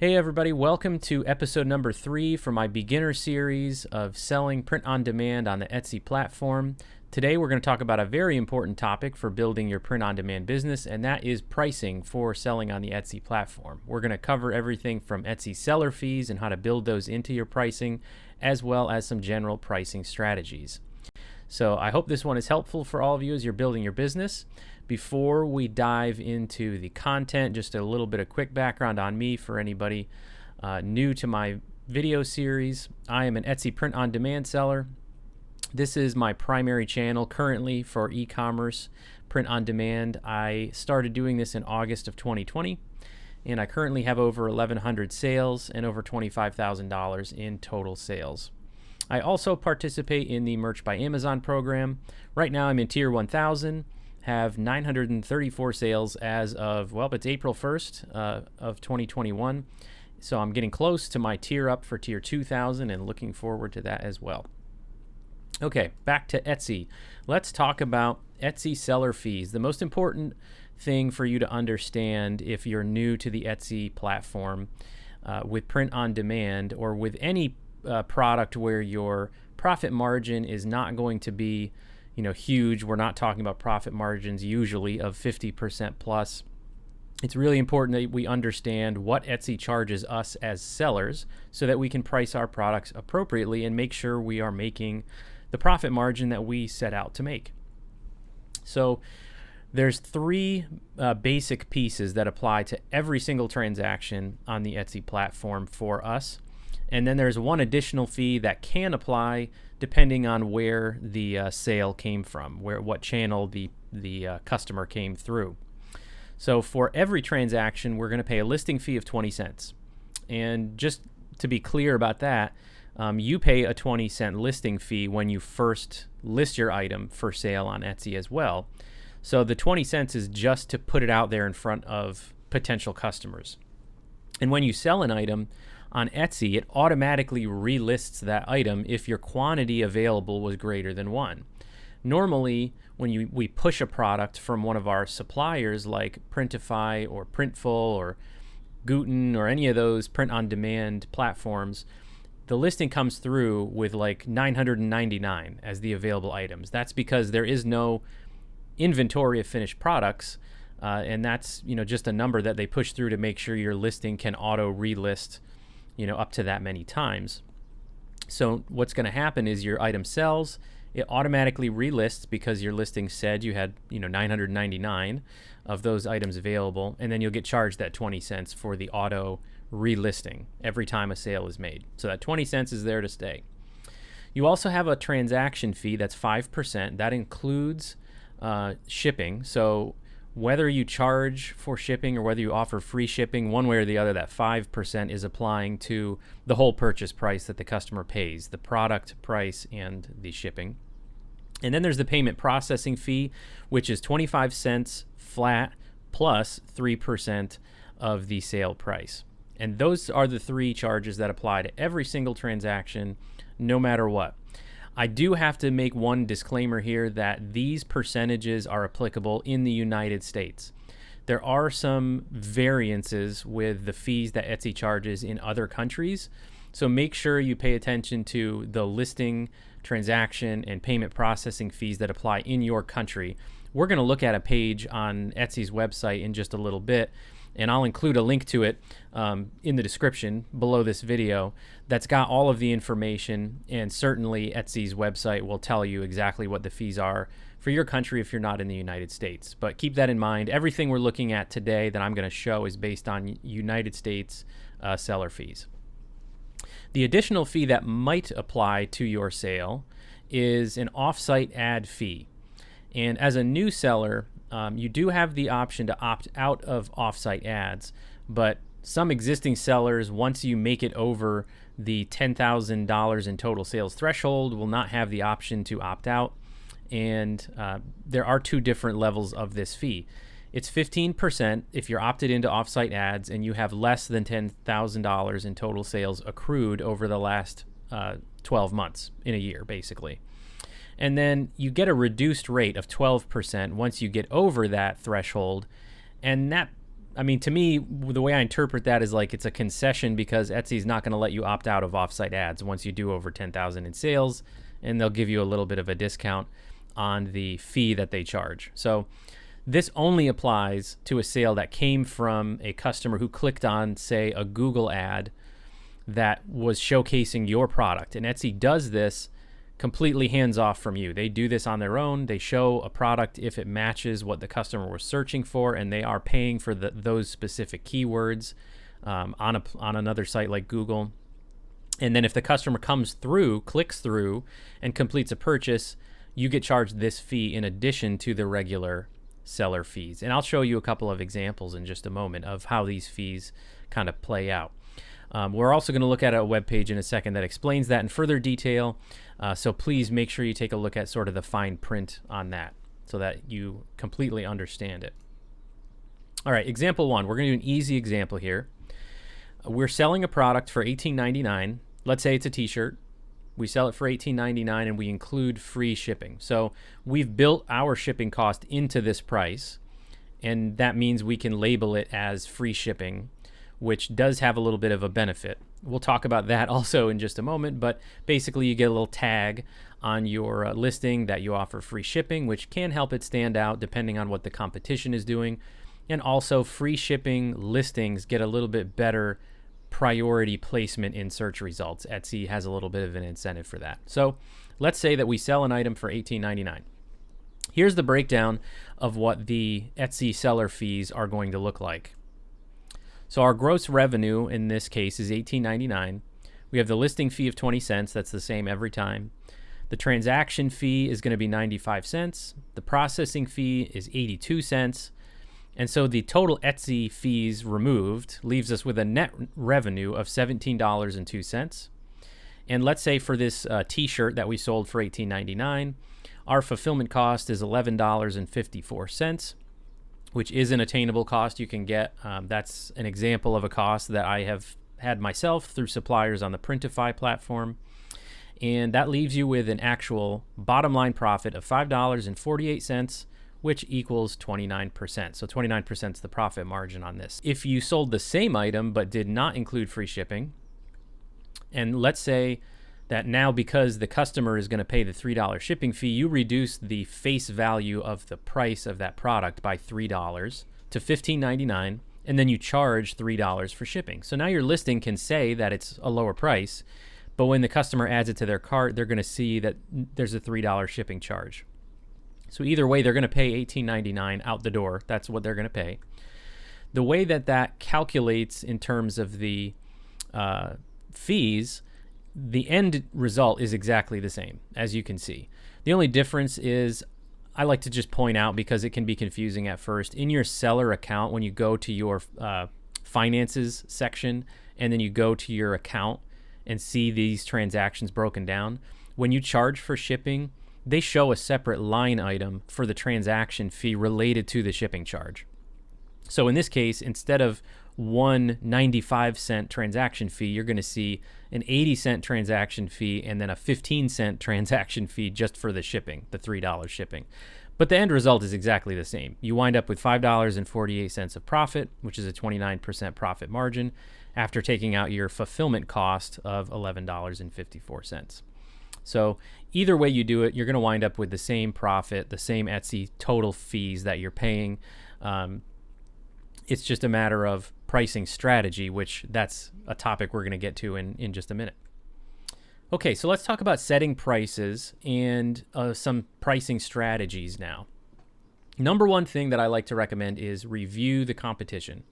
Hey everybody, welcome to episode number 3 for my beginner series of selling print on demand on the Etsy platform. Today we're going to talk about a very important topic for building your print on demand business, and that is pricing for selling on the Etsy platform. We're going to cover everything from Etsy seller fees and how to build those into your pricing, as well as some general pricing strategies. So I hope this one is helpful for all of you as you're building your business. Before we dive into the content, just a little bit of quick background on me for anybody new to my video series. I am an Etsy print on demand seller. This is my primary channel currently for e-commerce print on demand. I started doing this in August of 2020, and I currently have over 1,100 sales and over $25,000 in total sales. I also participate in the Merch by Amazon program. Right now I'm in Tier 1000, have 934 sales as of, it's April 1st of 2021. So I'm getting close to my tier up for Tier 2000 and looking forward to that as well. Okay, back to Etsy. Let's talk about Etsy seller fees. The most important thing for you to understand if you're new to the Etsy platform with print on demand or with any product where your profit margin is not going to be huge. We're not talking about profit margins usually of 50% plus. It's really important that we understand what Etsy charges us as sellers so that we can price our products appropriately and make sure we are making the profit margin that we set out to make. So there's 3 basic pieces that apply to every single transaction on the Etsy platform for us. And then there's one additional fee that can apply depending on where the sale came from, what channel the customer came through. So for every transaction, we're going to pay a listing fee of 20 cents. And just to be clear about that, you pay a 20-cent listing fee when you first list your item for sale on Etsy as well. So the 20 cents is just to put it out there in front of potential customers. And when you sell an item on Etsy, it automatically relists that item if your quantity available was greater than 1. Normally, when we push a product from one of our suppliers like Printify or Printful or Guten or any of those print-on-demand platforms, the listing comes through with like 999 as the available items. That's because there is no inventory of finished products, and that's just a number that they push through to make sure your listing can auto-relist up to that many times. So what's going to happen is your item sells, it automatically relists because your listing said you had 999 of those items available, and then you'll get charged that 20 cents for the auto relisting every time a sale is made. So that 20 cents is there to stay. You also have a transaction fee that's 5%. That includes shipping. So whether you charge for shipping or whether you offer free shipping, one way or the other, that 5% is applying to the whole purchase price that the customer pays, the product price and the shipping. And then there's the payment processing fee, which is 25 cents flat plus 3% of the sale price. And those are the 3 charges that apply to every single transaction, no matter what. I do have to make one disclaimer here that these percentages are applicable in the United States. There are some variances with the fees that Etsy charges in other countries, so make sure you pay attention to the listing, transaction, and payment processing fees that apply in your country. We're going to look at a page on Etsy's website in just a little bit, and I'll include a link to it in the description below this video that's got all of the information, and certainly Etsy's website will tell you exactly what the fees are for your country if you're not in the United States. But keep that in mind. Everything we're looking at today that I'm going to show is based on United States seller fees. The additional fee that might apply to your sale is an off-site ad fee. And as a new seller, you do have the option to opt out of off-site ads, but some existing sellers, once you make it over the $10,000 in total sales threshold, will not have the option to opt out. And there are 2 different levels of this fee. It's 15% if you're opted into off-site ads and you have less than $10,000 in total sales accrued over the last 12 months in a year, basically. And then you get a reduced rate of 12% once you get over that threshold, and that I mean, to me, the way I interpret that is like it's a concession because Etsy's not going to let you opt out of offsite ads once you do over 10,000 in sales, and they'll give you a little bit of a discount on the fee that they charge. So this only applies to a sale that came from a customer who clicked on, say, a Google ad that was showcasing your product. And Etsy does this completely hands off from you. They do this on their own. They show a product if it matches what the customer was searching for, and they are paying for those specific keywords on another site like Google. And then if the customer comes through, clicks through, and completes a purchase, you get charged this fee in addition to the regular seller fees. And I'll show you a couple of examples in just a moment of how these fees kind of play out. We're also going to look at a web page in a second that explains that in further detail. So please make sure you take a look at sort of the fine print on that so that you completely understand it. All right, example one. We're going to do an easy example here. We're selling a product for $18.99. Let's say it's a t-shirt. We sell it for $18.99 and we include free shipping. So we've built our shipping cost into this price, and that means we can label it as free shipping, which does have a little bit of a benefit. We'll talk about that also in just a moment, but basically you get a little tag on your listing that you offer free shipping, which can help it stand out depending on what the competition is doing. And also free shipping listings get a little bit better priority placement in search results. Etsy has a little bit of an incentive for that. So let's say that we sell an item for $18.99. Here's the breakdown of what the Etsy seller fees are going to look like. So our gross revenue in this case is $18.99. We have the listing fee of 20 cents. That's the same every time. The transaction fee is going to be 95 cents. The processing fee is 82 cents. And so the total Etsy fees removed leaves us with a net revenue of $17.02. And let's say for this t-shirt that we sold for $18.99, our fulfillment cost is $11.54. Which is an attainable cost you can get. That's an example of a cost that I have had myself through suppliers on the Printify platform. And that leaves you with an actual bottom line profit of $5.48, which equals 29%. So 29% is the profit margin on this. If you sold the same item but did not include free shipping, and let's say that now because the customer is going to pay the $3 shipping fee, you reduce the face value of the price of that product by $3 to $15.99, and then you charge $3 for shipping. So now your listing can say that it's a lower price, but when the customer adds it to their cart, they're going to see that there's a $3 shipping charge. So either way, they're going to pay $18.99 out the door. That's what they're going to pay. The way that that calculates in terms of the fees, the end result is exactly the same, as you can see. The only difference is, I like to just point out because it can be confusing at first, in your seller account, when you go to your finances section and then you go to your account and see these transactions broken down, when you charge for shipping, they show a separate line item for the transaction fee related to the shipping charge. So in this case, instead of one 95-cent transaction fee, you're going to see an 80-cent transaction fee and then a 15-cent transaction fee just for the shipping, the $3 shipping. But the end result is exactly the same. You wind up with $5.48 of profit, which is a 29% profit margin, after taking out your fulfillment cost of $11.54. So either way you do it, you're going to wind up with the same profit, the same Etsy total fees that you're paying. It's just a matter of pricing strategy, which that's a topic we're going to get to in just a minute. Okay, so let's talk about setting prices and some pricing strategies now. Number one thing that I like to recommend is review the competition.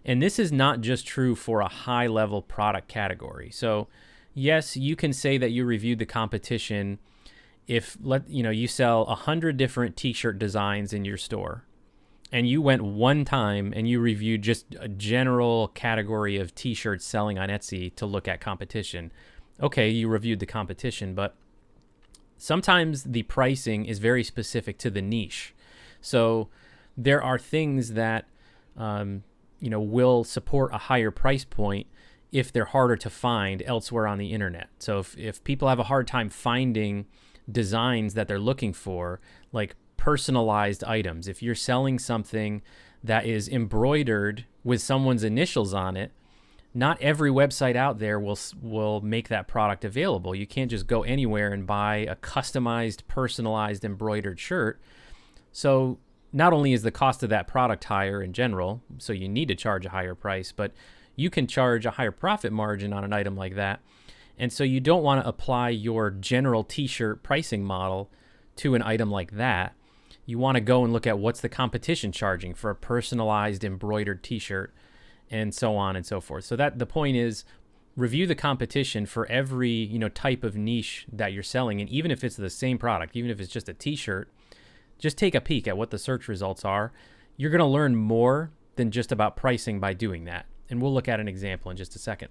And this is not just true for a high-level product category. So yes, you can say that you reviewed the competition if you sell 100 different t-shirt designs in your store, and you went one time and you reviewed just a general category of t-shirts selling on Etsy to look at competition. Okay, you reviewed the competition, but sometimes the pricing is very specific to the niche. So there are things that will support a higher price point if they're harder to find elsewhere on the internet. So if people have a hard time finding designs that they're looking for, like personalized items. If you're selling something that is embroidered with someone's initials on it, not every website out there will make that product available. You can't just go anywhere and buy a customized, personalized, embroidered shirt. So not only is the cost of that product higher in general, so you need to charge a higher price, but you can charge a higher profit margin on an item like that. And so you don't want to apply your general t-shirt pricing model to an item like that. You want to go and look at what's the competition charging for a personalized embroidered t-shirt, and so on and so forth. So that the point is, review the competition for every type of niche that you're selling. And even if it's the same product, even if it's just a t-shirt, just take a peek at what the search results are. You're going to learn more than just about pricing by doing that. And we'll look at an example in just a second.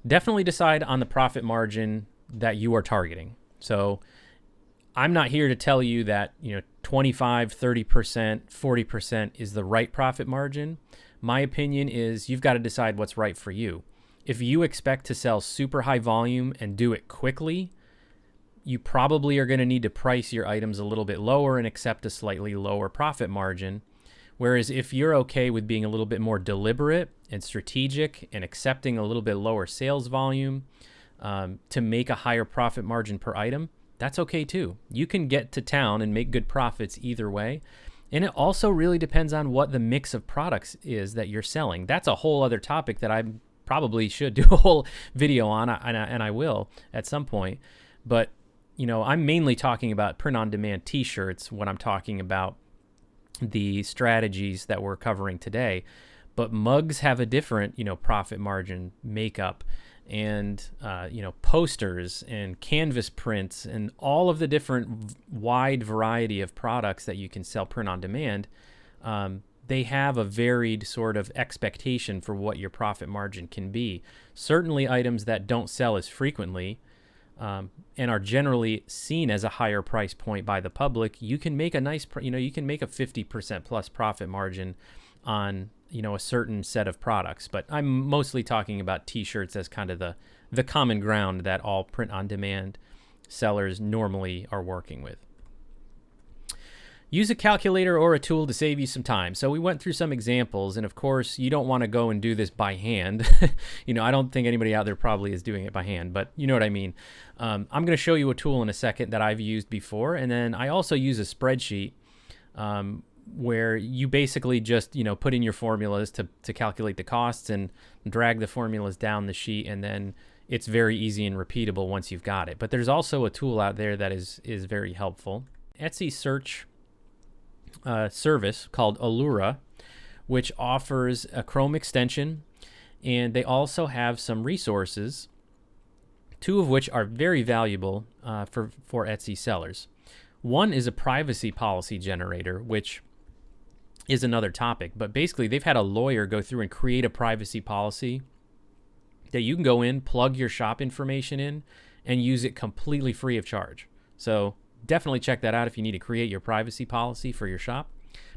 Definitely decide on the profit margin that you are targeting. So I'm not here to tell you that 25, 30%, 40% is the right profit margin. My opinion is you've got to decide what's right for you. If you expect to sell super high volume and do it quickly, you probably are going to need to price your items a little bit lower and accept a slightly lower profit margin. Whereas if you're okay with being a little bit more deliberate and strategic and accepting a little bit lower sales volume to make a higher profit margin per item, that's okay too. You can get to town and make good profits either way. And it also really depends on what the mix of products is that you're selling. That's a whole other topic that I probably should do a whole video on, and I will at some point. But, I'm mainly talking about print-on-demand t-shirts when I'm talking about the strategies that we're covering today. But mugs have a different, profit margin makeup, and posters and canvas prints and all of the different wide variety of products that you can sell print on demand. They have a varied sort of expectation for what your profit margin can be. Certainly items that don't sell as frequently and are generally seen as a higher price point by the public, you can make a nice, you can make a 50% plus profit margin on a certain set of products. But I'm mostly talking about t-shirts as kind of the common ground that all print-on-demand sellers normally are working with. Use a calculator or a tool to save you some time. So we went through some examples, and of course you don't want to go and do this by hand. I don't think anybody out there probably is doing it by hand, but you know what I mean. I'm going to show you a tool in a second that I've used before, and then I also use a spreadsheet where you basically just put in your formulas to calculate the costs and drag the formulas down the sheet, and then it's very easy and repeatable once you've got it. But there's also a tool out there that is very helpful. Etsy search service called Allura, which offers a Chrome extension, and they also have some resources, two of which are very valuable for Etsy sellers. One is a privacy policy generator, which is another topic, but basically they've had a lawyer go through and create a privacy policy that you can go in, plug your shop information in, and use it completely free of charge. So definitely check that out if you need to create your privacy policy for your shop.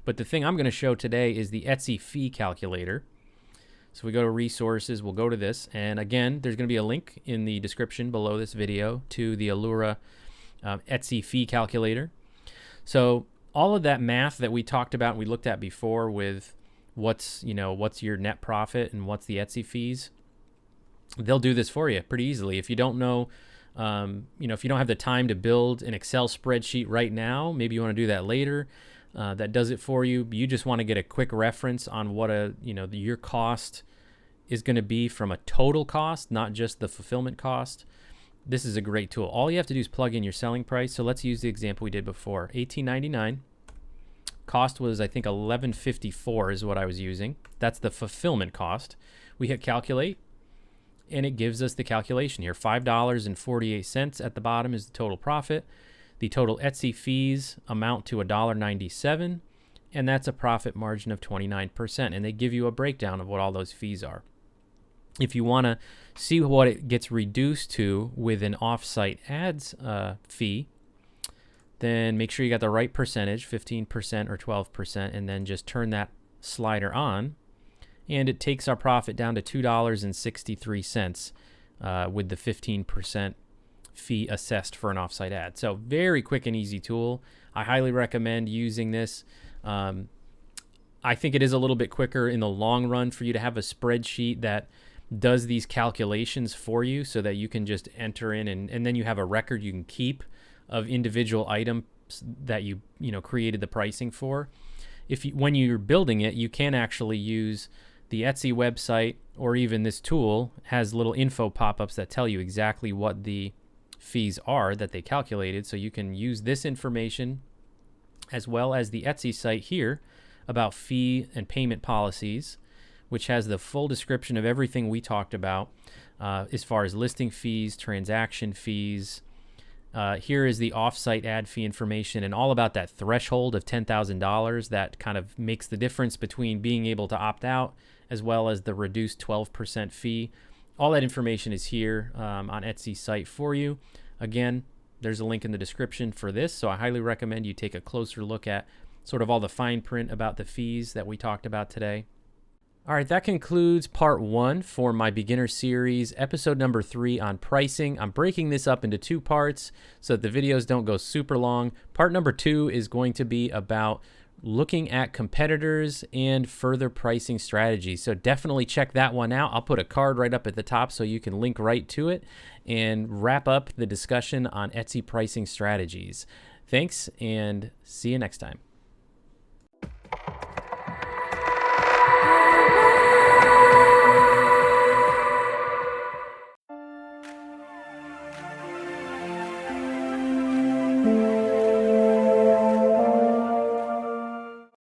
But the thing I'm going to show today is the Etsy fee calculator. So we go to resources, we'll go to this, and again, there's going to be a link in the description below this video to the Allura Etsy fee calculator. So all of that math that we talked about and we looked at before with what's your net profit and what's the Etsy fees, they'll do this for you pretty easily. If you don't know, if you don't have the time to build an Excel spreadsheet right now, maybe you want to do that later. That does it for you. You just want to get a quick reference on what your cost is going to be from a total cost, not just the fulfillment cost. This is a great tool. All you have to do is plug in your selling price. So let's use the example we did before. $18.99. Cost was, I think, $11.54 is what I was using. That's the fulfillment cost. We hit calculate, and it gives us the calculation here. $5.48 at the bottom is the total profit. The total Etsy fees amount to $1.97, and that's a profit margin of 29%. And they give you a breakdown of what all those fees are. If you want to see what it gets reduced to with an off-site ads fee, then make sure you got the right percentage, 15% or 12%, and then just turn that slider on, and it takes our profit down to $2.63 with the 15% fee assessed for an offsite ad. So very quick and easy tool. I highly recommend using this. I think it is a little bit quicker in the long run for you to have a spreadsheet that does these calculations for you so that you can just enter in and then you have a record you can keep of individual items that you created the pricing for. When you're building it, you can actually use the Etsy website, or even this tool has little info pop-ups that tell you exactly what the fees are that they calculated. So you can use this information as well as the Etsy site here about fee and payment policies, which has the full description of everything we talked about as far as listing fees, transaction fees. Here is the offsite ad fee information and all about that threshold of $10,000 that kind of makes the difference between being able to opt out as well as the reduced 12% fee. All that information is here on Etsy's site for you. Again, there's a link in the description for this, so I highly recommend you take a closer look at sort of all the fine print about the fees that we talked about today. All right, that concludes part 1 for my beginner series, episode number 3 on pricing. I'm breaking this up into 2 parts so that the videos don't go super long. Part number 2 is going to be about looking at competitors and further pricing strategies. So definitely check that one out. I'll put a card right up at the top so you can link right to it and wrap up the discussion on Etsy pricing strategies. Thanks, and see you next time.